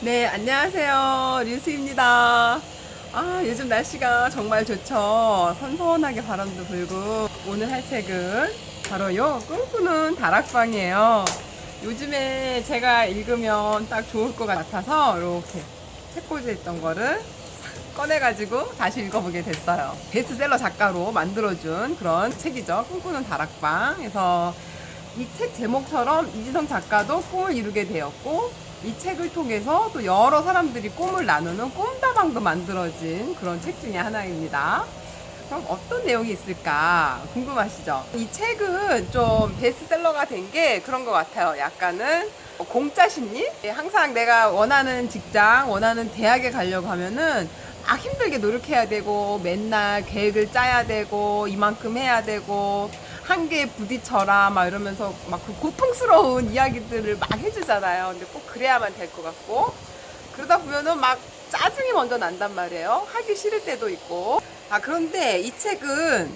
네, 안녕하세요. 류수입니다. 요즘 날씨가 정말 좋죠. 선선하게 바람도 불고. 오늘 할 책은 바로 요 꿈꾸는 다락방이에요. 요즘에 제가 읽으면 딱 좋을 것 같아서 이렇게 책꽂이에 있던 거를 꺼내가지고 다시 읽어보게 됐어요. 베스트셀러 작가로 만들어준 그런 책이죠. 꿈꾸는 다락방. 그래서 이 책 제목처럼 이지성 작가도 꿈을 이루게 되었고, 이 책을 통해서 또 여러 사람들이 꿈을 나누는 꿈다방도 만들어진 그런 책 중에 하나입니다. 그럼 어떤 내용이 있을까 궁금하시죠? 이 책은 좀 베스트셀러가 된 게 그런 것 같아요. 약간은 공짜 심리? 항상 내가 원하는 직장, 원하는 대학에 가려고 하면은 막 힘들게 노력해야 되고, 맨날 계획을 짜야 되고, 이만큼 해야 되고, 한계에 부딪혀라 막 이러면서 막 그 고통스러운 이야기들을 막 해주잖아요. 근데 꼭 그래야만 될 것 같고, 그러다 보면은 막 짜증이 먼저 난단 말이에요. 하기 싫을 때도 있고. 그런데 이 책은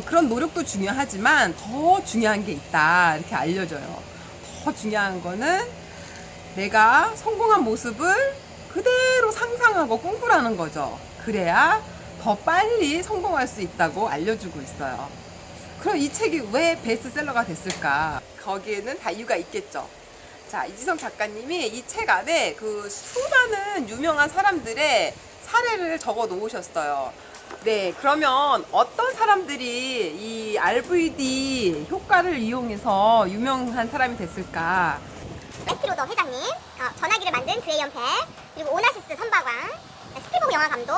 그런 노력도 중요하지만 더 중요한 게 있다 이렇게 알려줘요. 더 중요한 거는 내가 성공한 모습을 그대로 상상하고 꿈꾸라는 거죠. 그래야 더 빨리 성공할 수 있다고 알려주고 있어요. 그럼 이 책이 왜 베스트셀러가 됐을까? 거기에는 다 이유가 있겠죠. 자, 이지성 작가님이 이 책 안에 그 수많은 유명한 사람들의 사례를 적어 놓으셨어요. 네, 그러면 어떤 사람들이 이 RVD 효과를 이용해서 유명한 사람이 됐을까? 웨스트로더 회장님, 전화기를 만든 그레이엄 벨, 그리고 오나시스 선박왕, 스필버그 영화 감독,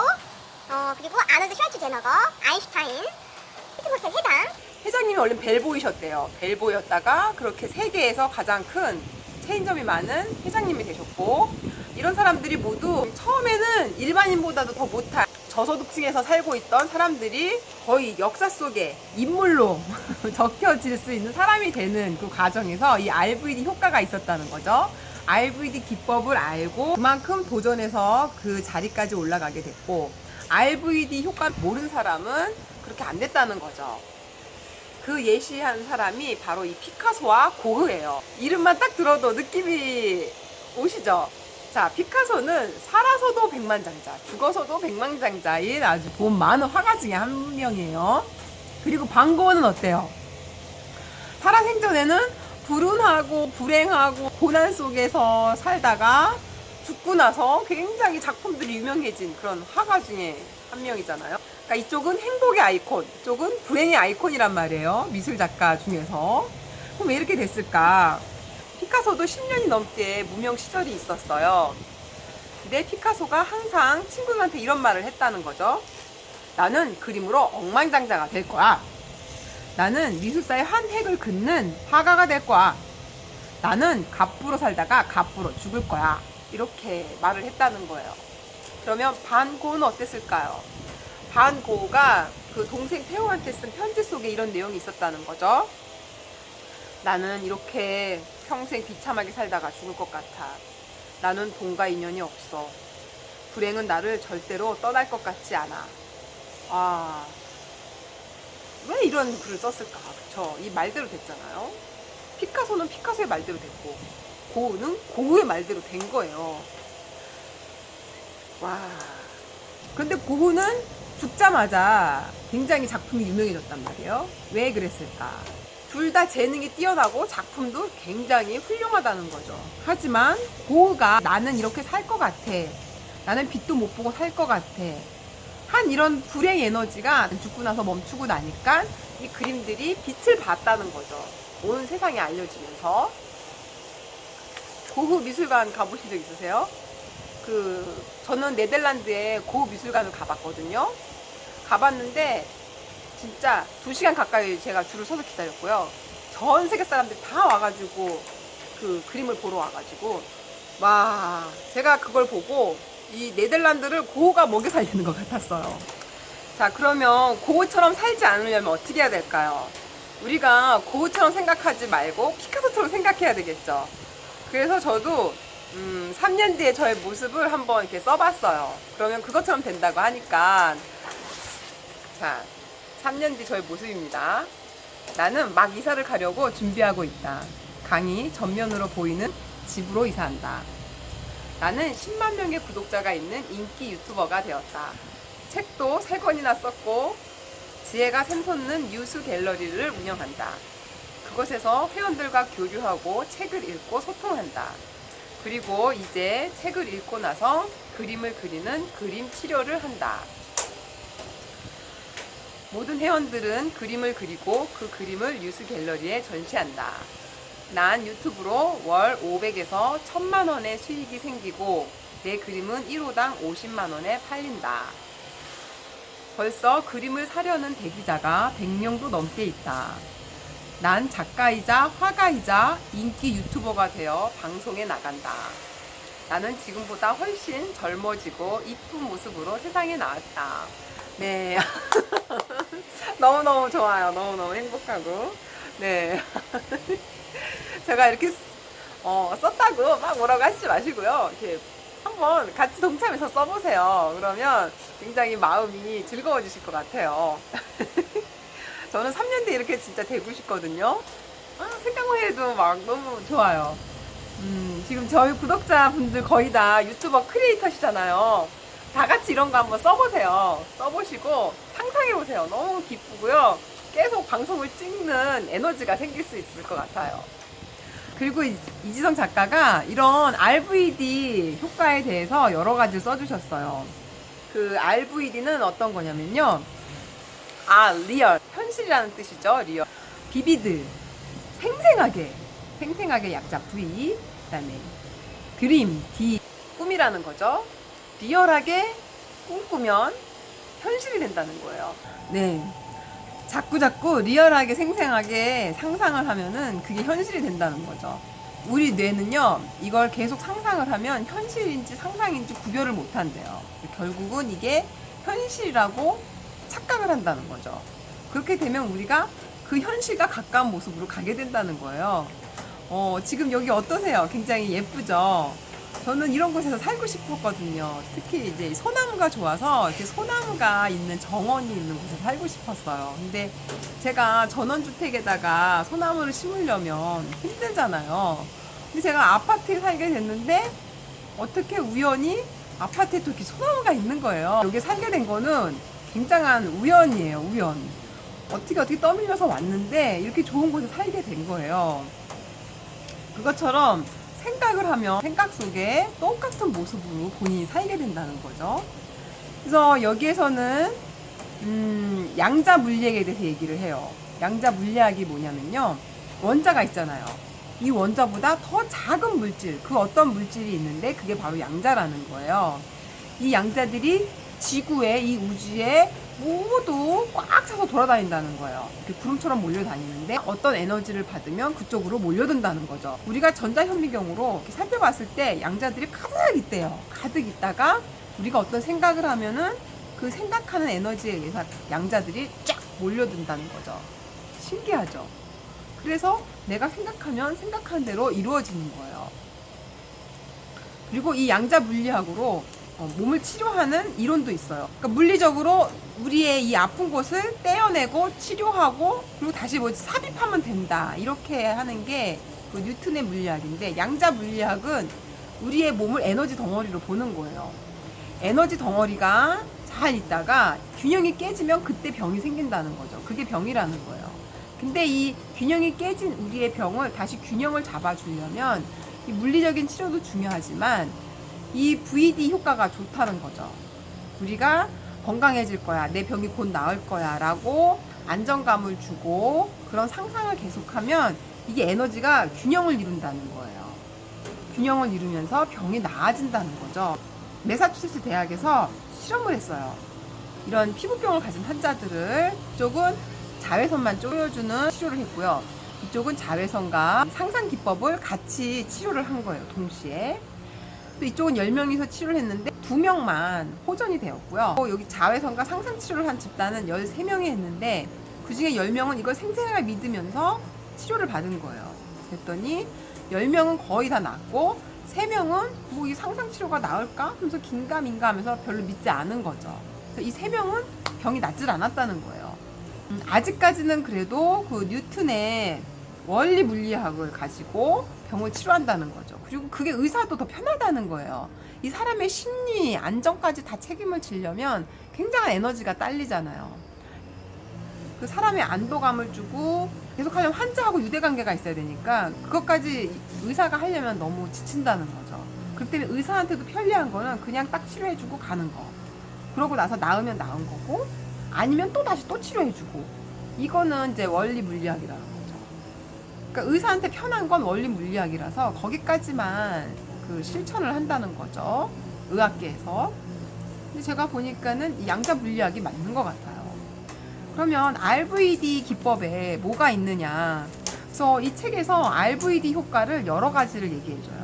그리고 아놀드 슈왈츠제너거, 아인슈타인, 히트호텔 회장님이 원래 벨보이셨대요. 벨보였다가 그렇게 세계에서 가장 큰 체인점이 많은 회장님이 되셨고, 이런 사람들이 모두 처음에는 일반인보다도 더 못한 저소득층에서 살고 있던 사람들이 거의 역사 속에 인물로 적혀질 수 있는 사람이 되는 그 과정에서 이 RVD 효과가 있었다는 거죠. RVD 기법을 알고 그만큼 도전해서 그 자리까지 올라가게 됐고, RVD 효과 모르는 사람은 그렇게 안 됐다는 거죠. 그 예시한 사람이 바로 이 피카소와 고흐예요. 이름만 딱 들어도 느낌이 오시죠? 자, 피카소는 살아서도 백만장자, 죽어서도 백만장자인 아주 돈 많은 화가 중에 한 명이에요. 그리고 반 고흐는 어때요? 살아생전에는 불운하고 불행하고 고난 속에서 살다가 죽고 나서 굉장히 작품들이 유명해진 그런 화가 중에 한 명이잖아요. 그러니까 이쪽은 행복의 아이콘, 이쪽은 불행의 아이콘이란 말이에요. 미술 작가 중에서. 그럼 왜 이렇게 됐을까? 피카소도 10년이 넘게 무명 시절이 있었어요. 근데 피카소가 항상 친구들한테 이런 말을 했다는 거죠. 나는 그림으로 억만장자가 될 거야. 나는 미술사의 한 획을 긋는 화가가 될 거야. 나는 갑부로 살다가 갑부로 죽을 거야. 이렇게 말을 했다는 거예요. 그러면 반 고흐는 어땠을까요? 반 고흐가 그 동생 태호한테 쓴 편지 속에 이런 내용이 있었다는 거죠. 나는 이렇게 평생 비참하게 살다가 죽을 것 같아. 나는 돈과 인연이 없어. 불행은 나를 절대로 떠날 것 같지 않아. 왜 이런 글을 썼을까? 그쵸? 이 말대로 됐잖아요. 피카소는 피카소의 말대로 됐고, 고흐는 고흐의 말대로 된 거예요. 그런데 고흐는 죽자마자 굉장히 작품이 유명해졌단 말이에요. 왜 그랬을까? 둘 다 재능이 뛰어나고 작품도 굉장히 훌륭하다는 거죠. 하지만 고흐가 나는 이렇게 살 것 같아. 나는 빛도 못 보고 살 것 같아. 한 이런 불행 에너지가 죽고 나서 멈추고 나니까 이 그림들이 빛을 봤다는 거죠. 온 세상에 알려지면서. 고흐 미술관 가보신 적 있으세요? 저는 네덜란드에 고흐 미술관을 가봤거든요. 가봤는데 진짜 2시간 가까이 제가 줄을 서서 기다렸고요. 전 세계 사람들이 다 와가지고 그 그림을 보러 와가지고 제가 그걸 보고 이 네덜란드를 고흐가 먹여 살리는 것 같았어요. 자, 그러면 고흐처럼 살지 않으려면 어떻게 해야 될까요? 우리가 고흐처럼 생각하지 말고 피카소처럼 생각해야 되겠죠. 그래서 저도 3년 뒤에 저의 모습을 한번 이렇게 써봤어요. 그러면 그것처럼 된다고 하니까, 자, 3년 뒤 저의 모습입니다. 나는 막 이사를 가려고 준비하고 있다. 강이 전면으로 보이는 집으로 이사한다. 나는 10만 명의 구독자가 있는 인기 유튜버가 되었다. 책도 3권이나 썼고 지혜가 샘솟는 뉴스 갤러리를 운영한다. 그곳에서 회원들과 교류하고 책을 읽고 소통한다. 그리고 이제 책을 읽고 나서 그림을 그리는 그림 치료를 한다. 모든 회원들은 그림을 그리고 그 그림을 뉴스 갤러리에 전시한다. 난 유튜브로 월 500에서 1000만 원의 수익이 생기고 내 그림은 1호당 50만 원에 팔린다. 벌써 그림을 사려는 대기자가 100명도 넘게 있다. 난 작가이자 화가이자 인기 유튜버가 되어 방송에 나간다. 나는 지금보다 훨씬 젊어지고 이쁜 모습으로 세상에 나왔다. 네. 너무너무 좋아요. 너무너무 행복하고. 네. 제가 이렇게 썼다고 막 뭐라고 하시지 마시고요. 이렇게 한번 같이 동참해서 써보세요. 그러면 굉장히 마음이 즐거워지실 것 같아요. 저는 3년 뒤에 이렇게 진짜 되고 싶거든요. 생각만 해도 막 너무 좋아요. 지금 저희 구독자분들 거의 다 유튜버 크리에이터시잖아요. 다 같이 이런 거 한번 써보세요. 써보시고 상상해보세요. 너무 기쁘고요. 계속 방송을 찍는 에너지가 생길 수 있을 것 같아요. 그리고 이지성 작가가 이런 RVD 효과에 대해서 여러 가지 써주셨어요. 그 RVD는 어떤 거냐면요. 리얼. 현실이라는 뜻이죠. 리얼. 비비드. 생생하게 약자 V. 그 다음에 드림. D. 꿈이라는 거죠. 리얼하게 꿈꾸면 현실이 된다는 거예요. 네. 자꾸 리얼하게 생생하게 상상을 하면은 그게 현실이 된다는 거죠. 우리 뇌는요, 이걸 계속 상상을 하면 현실인지 상상인지 구별을 못 한대요. 결국은 이게 현실이라고 착각을 한다는 거죠. 그렇게 되면 우리가 그 현실과 가까운 모습으로 가게 된다는 거예요. 지금 여기 어떠세요? 굉장히 예쁘죠? 저는 이런 곳에서 살고 싶었거든요. 특히 이제 소나무가 좋아서 이렇게 소나무가 있는 정원이 있는 곳에 살고 싶었어요. 근데 제가 전원주택에다가 소나무를 심으려면 힘들잖아요. 근데 제가 아파트에 살게 됐는데 어떻게 우연히 아파트에 또 이렇게 소나무가 있는 거예요. 여기 살게 된 거는 굉장한 우연이에요. 우연. 어떻게 떠밀려서 왔는데 이렇게 좋은 곳에 살게 된 거예요. 그것처럼 생각을 하면 생각 속에 똑같은 모습으로 본인이 살게 된다는 거죠. 그래서 여기에서는 양자 물리학에 대해서 얘기를 해요. 양자 물리학이 뭐냐면요. 원자가 있잖아요. 이 원자보다 더 작은 물질, 그 어떤 물질이 있는데 그게 바로 양자라는 거예요. 이 양자들이 지구에, 이 우주에 모두 꽉 차서 돌아다닌다는 거예요. 이렇게 구름처럼 몰려다니는데 어떤 에너지를 받으면 그쪽으로 몰려든다는 거죠. 우리가 전자현미경으로 이렇게 살펴봤을 때 양자들이 가득 있대요. 가득 있다가 우리가 어떤 생각을 하면은 그 생각하는 에너지에 의해서 양자들이 쫙 몰려든다는 거죠. 신기하죠? 그래서 내가 생각하면 생각하는 대로 이루어지는 거예요. 그리고 이 양자 물리학으로 몸을 치료하는 이론도 있어요. 그러니까 물리적으로 우리의 이 아픈 곳을 떼어내고 치료하고 그리고 다시 삽입하면 된다. 이렇게 하는 게 그 뉴턴의 물리학인데, 양자 물리학은 우리의 몸을 에너지 덩어리로 보는 거예요. 에너지 덩어리가 잘 있다가 균형이 깨지면 그때 병이 생긴다는 거죠. 그게 병이라는 거예요. 근데 이 균형이 깨진 우리의 병을 다시 균형을 잡아주려면 이 물리적인 치료도 중요하지만 이 VD 효과가 좋다는 거죠. 우리가 건강해질 거야, 내 병이 곧 나을 거야 라고 안정감을 주고 그런 상상을 계속하면 이게 에너지가 균형을 이룬다는 거예요. 균형을 이루면서 병이 나아진다는 거죠. 매사추세츠 대학에서 실험을 했어요. 이런 피부병을 가진 환자들을, 이쪽은 자외선만 쪼여주는 치료를 했고요. 이쪽은 자외선과 상상 기법을 같이 치료를 한 거예요. 동시에. 또 이쪽은 10명이서 치료를 했는데 2명만 호전이 되었고요. 여기 자외선과 상상 치료를 한 집단은 13명이 했는데 그 중에 10명은 이걸 생생하게 믿으면서 치료를 받은 거예요. 그랬더니 10명은 거의 다 낫고 3명은 뭐 이 상상 치료가 나을까? 하면서 긴가민가 하면서 별로 믿지 않은 거죠. 그래서 이 3명은 병이 낫질 않았다는 거예요. 아직까지는 그래도 그 뉴턴의 원리 물리학을 가지고 병을 치료한다는 거죠. 그리고 그게 의사도 더 편하다는 거예요. 이 사람의 심리, 안정까지 다 책임을 지려면 굉장한 에너지가 딸리잖아요. 그 사람의 안도감을 주고 계속 하려면 환자하고 유대관계가 있어야 되니까 그것까지 의사가 하려면 너무 지친다는 거죠. 그렇기 때문에 의사한테도 편리한 거는 그냥 딱 치료해주고 가는 거. 그러고 나서 나으면 나은 거고 아니면 또 다시 또 치료해주고 이거는 이제 원리 물리학이라는 거죠. 그러니까 의사한테 편한 건 원리 물리학이라서 거기까지만 그 실천을 한다는 거죠. 의학계에서. 근데 제가 보니까는 이 양자 물리학이 맞는 것 같아요. 그러면 RVD 기법에 뭐가 있느냐. 그래서 이 책에서 RVD 효과를 여러 가지를 얘기해줘요.